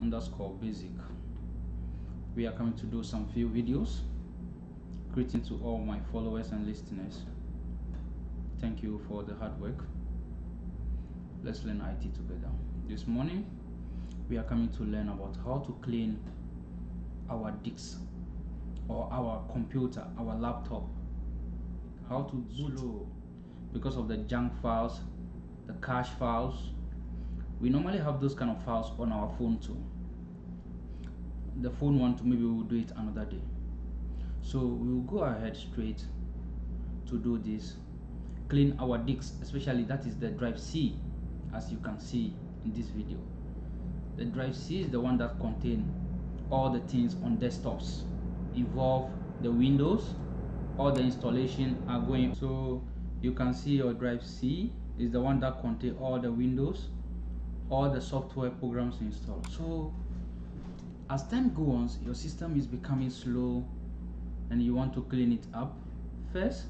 underscore basic. We are coming to do some few videos. Greeting to all my followers and listeners. Thank you for the hard work. Let's learn IT together. This morning we are coming to learn about how to clean our disk or our computer, our laptop. How to do because of the junk files, the cache files. We normally have those kind of files on our phone too. The phone one too, maybe we'll do it another day. So we will go ahead straight to do this. Clean our disk, especially that is the drive C, as you can see in this video. The drive C is the one that contains all the things on desktops, involve the Windows, all the installation are going. So you can see your drive C is the one that contains all the Windows, all the software programs installed. So as time goes on, your system is becoming slow and you want to clean it up. First,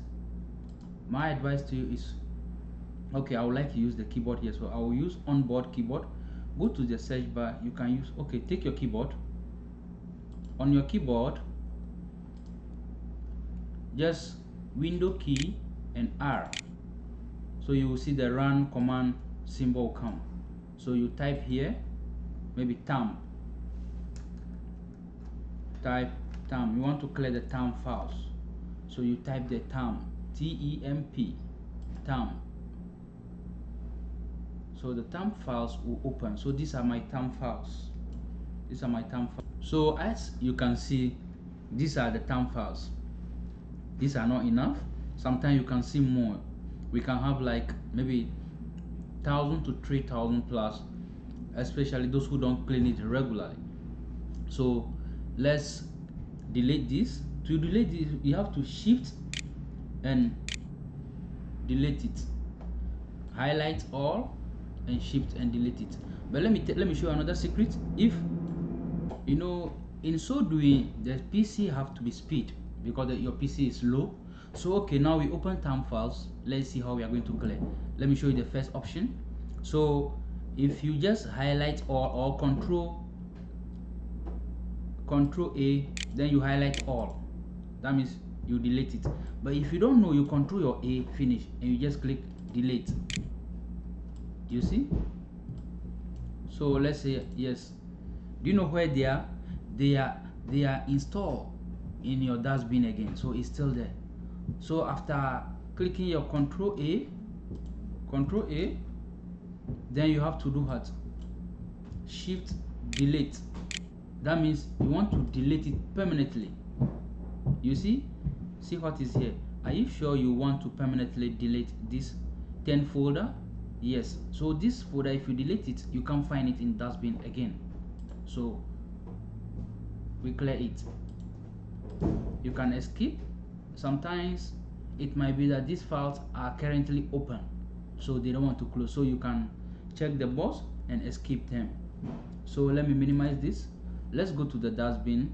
my advice to you is, okay, I would like to use the keyboard here, so I will use onboard keyboard. Go to the search bar. You can use, okay, take your keyboard. On your keyboard, just window key and R, so you will see the run command symbol come. So you type here, maybe temp. Type temp. You want to clear the temp files, so you type the temp, T-E-M-P, temp. So the temp files will open. So these are my temp files. These are my temp files. So as you can see, these are the temp files. These are not enough. Sometimes you can see more. We can have like maybe 1,000 to 3,000 plus, especially those who don't clean it regularly. So let's delete this. To delete this, you have to shift and delete it. Highlight all and shift and delete it. But let me show you another secret. If you know, in so doing, the PC have to be speed because your PC is low. So okay, now we open temp files. Let's see how we are going to clear. Let me show you the first option. So if you just highlight all or control A, then you highlight all, that means you delete it. But if you don't know, you control your A, finish, and you just click delete. You see? So let's say yes. Do you know where they are? They are installed in your dustbin again, so it's still there. So after clicking your control A, then you have to do what? Shift delete. That means you want to delete it permanently. You see what is here? Are you sure you want to permanently delete this 10 folder? Yes. So this folder, if you delete it, you can't find it in dustbin again. So we clear it. You can escape. Sometimes it might be that these files are currently open, so they don't want to close. So you can check the box and escape them. So let me minimize this. Let's go to the dustbin.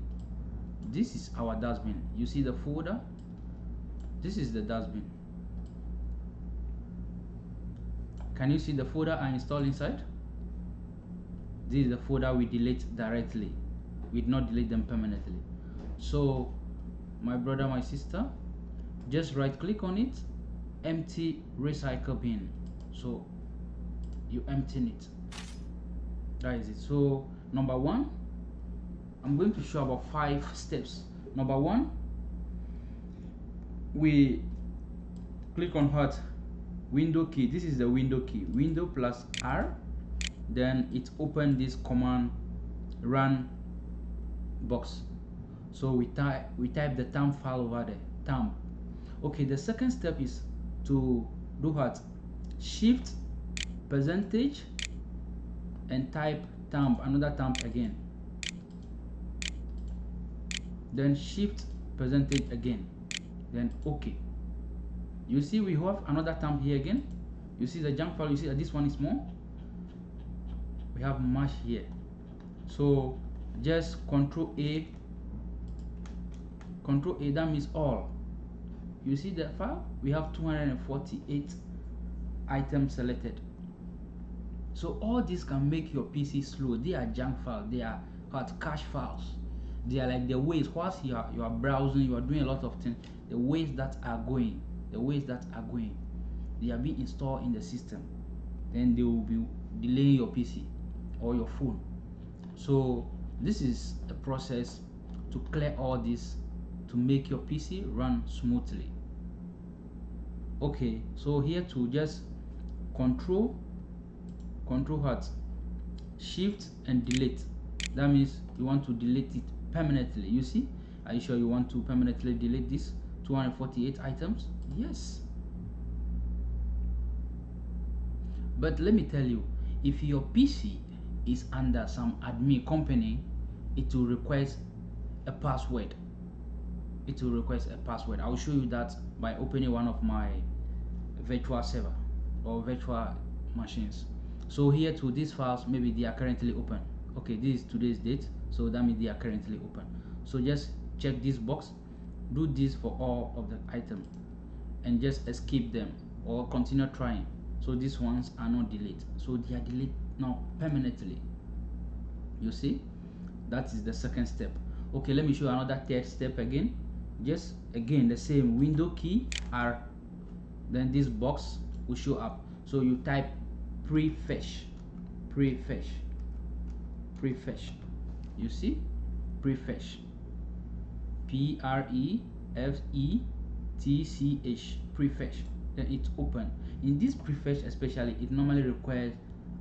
This is our dustbin. You see the folder? This is the dustbin. Can you see the folder I installed inside? This is the folder we delete directly. We did not delete them permanently. So my brother, my sister, just right click on it, empty recycle bin. So you empty it. That is it. So number one, I'm going to show about 5 steps. Number one, we click on what? Window key. This is the window key. Window plus R. Then it open this command run box. So we type the temp file over there. Temp. Okay, the second step is to do what? Shift percentage and type temp, another temp again. Then shift percentage again. Then okay. You see we have another temp here again. You see the junk file. You see that this one is more. We have much here. So just control A. Control A, that means all. You see the file? We have 248 items selected. So all this can make your PC slow. They are junk files, they are hot cache files. They are like the ways whilst you are browsing, you are doing a lot of things, the ways that are going, they are being installed in the system. Then they will be delaying your PC or your phone. So this is a process to clear all this to make your PC run smoothly. Okay, so here to just control what? Shift and delete. That means you want to delete it permanently. You see, are you sure you want to permanently delete this 248 items? Yes. But let me tell you, if your PC is under some admin company, it will request a password. It will request a password. I will show you that by opening one of my virtual server or virtual machines. So here to these files, maybe they are currently open. Okay, this is today's date, so that means they are currently open. So just check this box, do this for all of the items, and just escape them or continue trying. So these ones are not deleted, so they are deleted now permanently. You see, that is the second step. Okay, let me show you another third step again. Just again the same window key R, then this box will show up. So you type prefetch. You see, prefetch, prefetch, prefetch. Then it's open. In this prefetch especially, it normally requires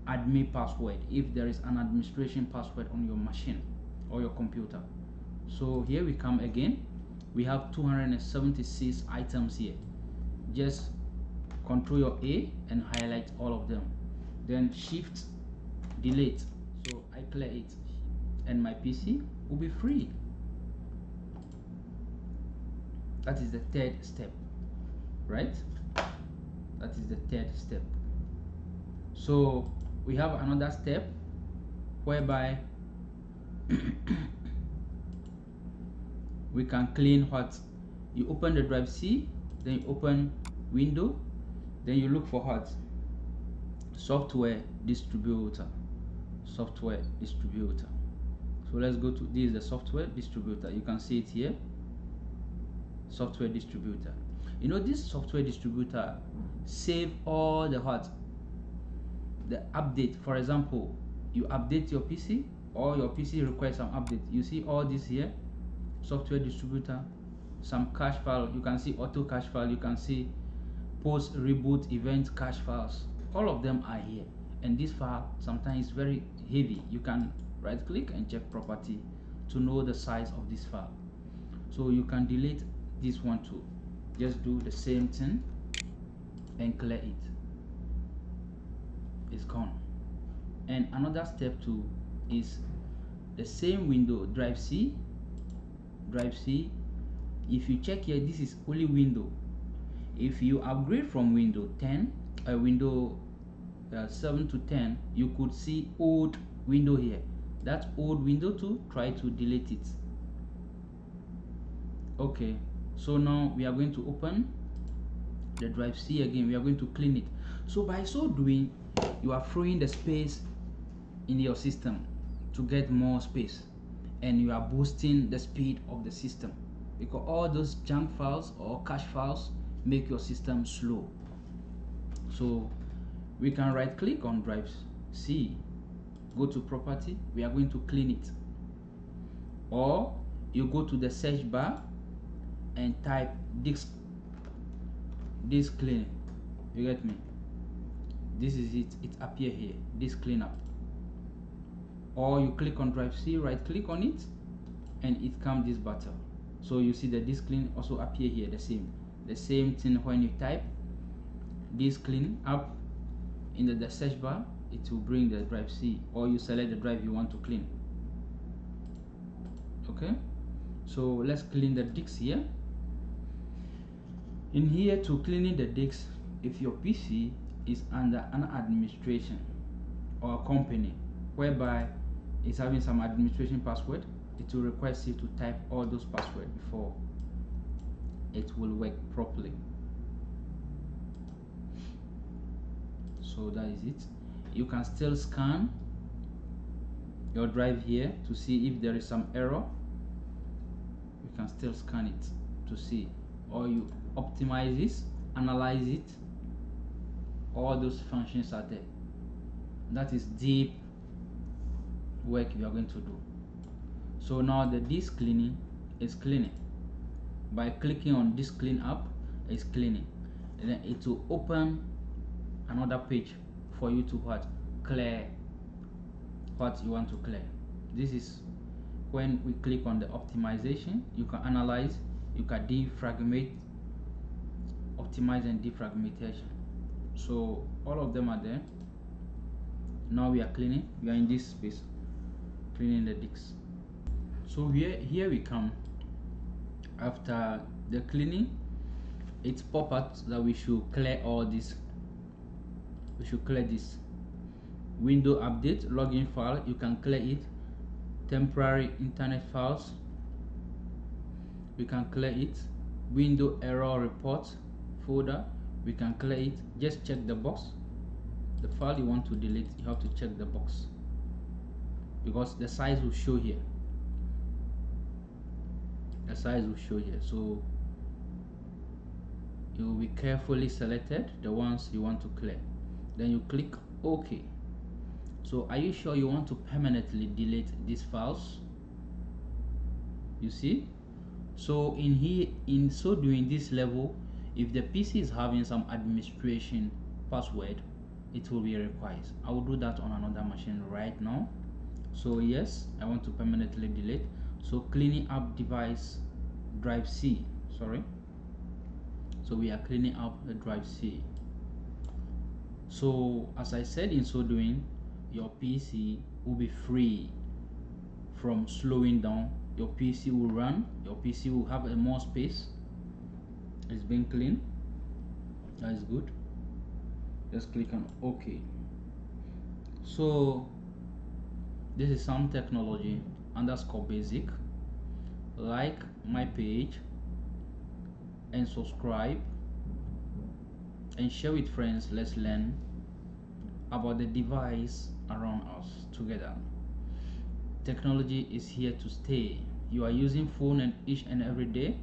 admin password if there is an administration password on your machine or your computer. So here we come again. We have 276 items here. Just Control your A and highlight all of them, then Shift delete. So I clear it and my PC will be free. That is the third step, right? That is the third step. So we have another step whereby we can clean what? You open the drive C, then you open window, then you look for what? Software distributor. So let's go to this is the software distributor. You can see it here. Software distributor. You know, this software distributor save all the what? The update. For example, you update your PC or your PC requires some update. You see all this here, software distributor, some cache file. You can see auto cache file. You can see post reboot event cache files. All of them are here. And this file sometimes is very heavy. You can right click and check property to know the size of this file. So you can delete this one too. Just do the same thing and clear it. It's gone. And another step too is the same window, drive C. If you check here, this is only window. If you upgrade from window 10 window 7 to 10, you could see old window here. That old window too, try to delete it. Okay, so now we are going to open the drive C again. We are going to clean it. So by so doing, you are freeing the space in your system to get more space, and you are boosting the speed of the system, because all those junk files or cache files make your system slow. So we can right click on drive C, go to property, we are going to clean it, or you go to the search bar and type disk cleaning. You get me? This is it. It appear here, disk cleanup. Or you click on drive C, right click on it, and it comes this button. So you see the disk clean also appear here, the same thing. When you type disk clean up in the search bar, it will bring the drive C, or you select the drive you want to clean. Okay, so let's clean the disks here. In here, to cleaning the disks, if your PC is under an administration or a company whereby it's having some administration password, it will request you to type all those passwords before it will work properly. So that is it. you can still scan your drive here to see if there is some error. You can still scan it to see, or you optimize this, analyze it. All those functions are there. That is deep work we are going to do. So now the disk cleaning is cleaning. By clicking on disk clean up, it's cleaning, and then it will open another page for you to what? Clear what you want to clear. This is when we click on the optimization. You can analyze, you can defragment, optimize and defragmentation. So all of them are there. Now we are cleaning. We are in this space, cleaning the disks. So here we come. After the cleaning, it's pop out that we should clear all this. We should clear this. Window update login file, you can clear it. Temporary internet files, we can clear it. Window error report folder, we can clear it. Just check the box. The file you want to delete, you have to check the box, because the size will show here. The size will show here, so you will be carefully selected the ones you want to clear. Then you click OK. So are you sure you want to permanently delete these files? You see? So in so doing this level, if the PC is having some administration password, it will be required. I will do that on another machine right now. So yes, I want to permanently delete. So cleaning up device drive C, sorry. So we are cleaning up the drive C. So as I said, in so doing, your PC will be free from slowing down. Your PC will run, your PC will have more space. It's been cleaned. That is good. Just click on OK. So this is some technology underscore basic. Like my page and subscribe and share with friends. Let's learn about the device around us together. Technology is here to stay. You are using phone each and every day.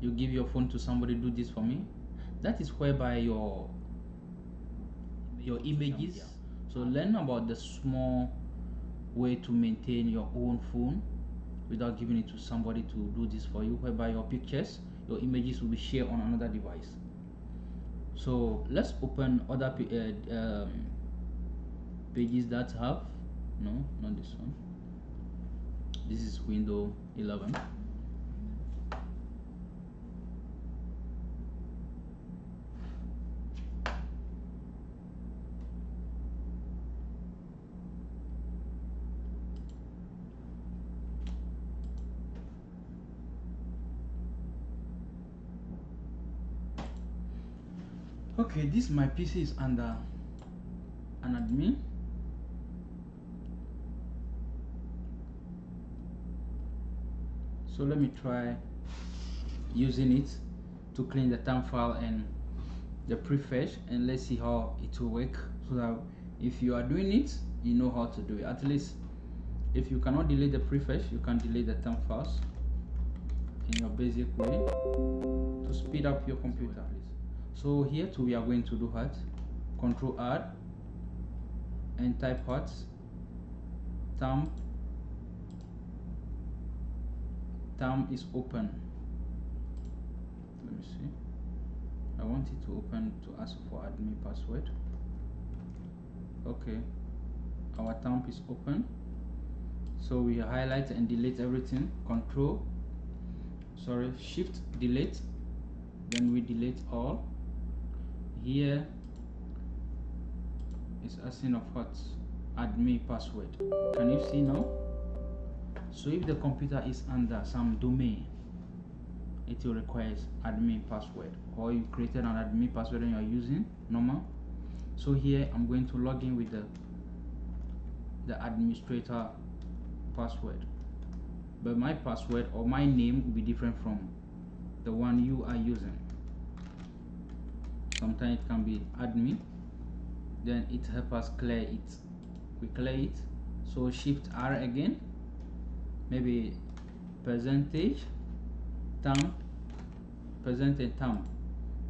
You give your phone to somebody, do this for me. That is whereby your images. So learn about the small way to maintain your own phone without giving it to somebody to do this for you, whereby your pictures, your images will be shared on another device. So let's open other pages that have, no, not this one. This is Windows 11. Okay, this my PC is under an admin. So let me try using it to clean the TAM file and the prefetch, and let's see how it will work, so that if you are doing it, you know how to do it. At least if you cannot delete the prefetch, you can delete the TAM files in your basic way to speed up your computer. So here too we are going to do what? Control add and type what? TAM is open. Let me see. I want it to open to ask for admin password. Okay, our TAM is open. So we highlight and delete everything. Shift delete, then we delete all. Here is asking of what? Admin password. Can you see now? So if the computer is under some domain, it will require admin password, or you created an admin password and you are using normal. So here I'm going to log in with the administrator password, but my password or my name will be different from the one you are using. Sometimes it can be admin, then it helps us clear it. We clear it, so shift R again, maybe percentage thumb, percentage thumb.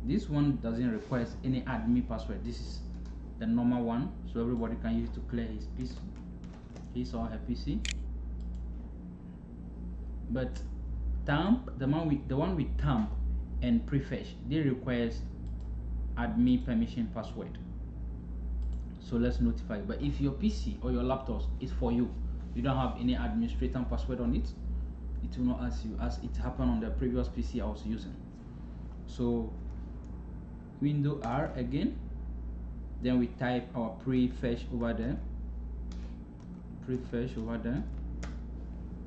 This one doesn't require any admin password. This is the normal one, so everybody can use it to clear his PC, his or her PC. But thumb, the one with thumb and prefetch, they requires admin permission password. So let's notify. But if your PC or your laptop is for you, you don't have any administrator password on it, it will not ask you, as it happened on the previous PC I was using. So window R again, then we type our prefetch over there, prefetch over there.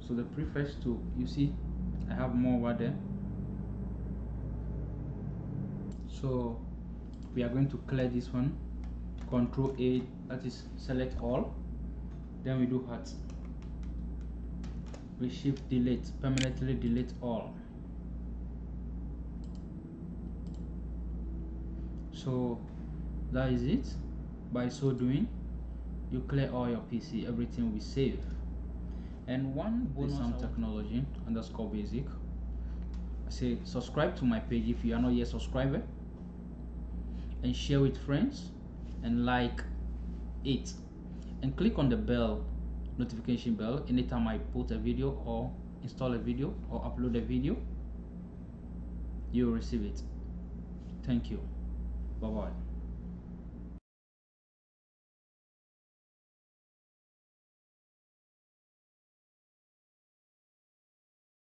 So the prefetch to, you see I have more over there. So we are going to clear this one, Control A, that is select all, then we do what, we shift delete, permanently delete all. So that is it. By so doing, you clear all your PC, everything will save. And one bonus, some technology underscore basic, I say subscribe to my page if you are not yet subscriber, and share with friends, and like it, and click on the bell, notification bell, anytime I put a video or install a video or upload a video, you will receive it. Thank you. Bye bye.